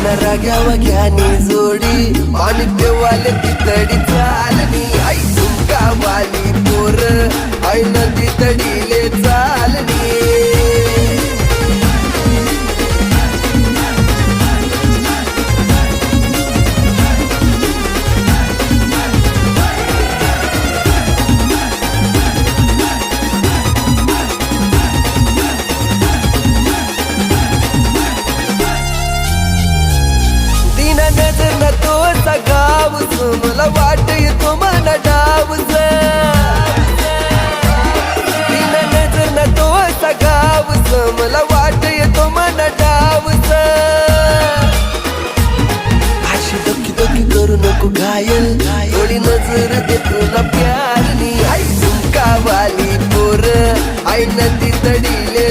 राग्या वग्यानी जोडी पाणी देवाले तितडी चालनी आई तुमका वाली पोर आई नदी तडीले चालनी नजर न तो सगावस मला वाट येतो मन डावस तीन नजर न तो सगावस मला वाट येतो मन डावस अशी दोकी दोकी करू नको घायल थोडी नजर देतो ना प्यारनी आई तुमका वाली पोर आई नदी तडीले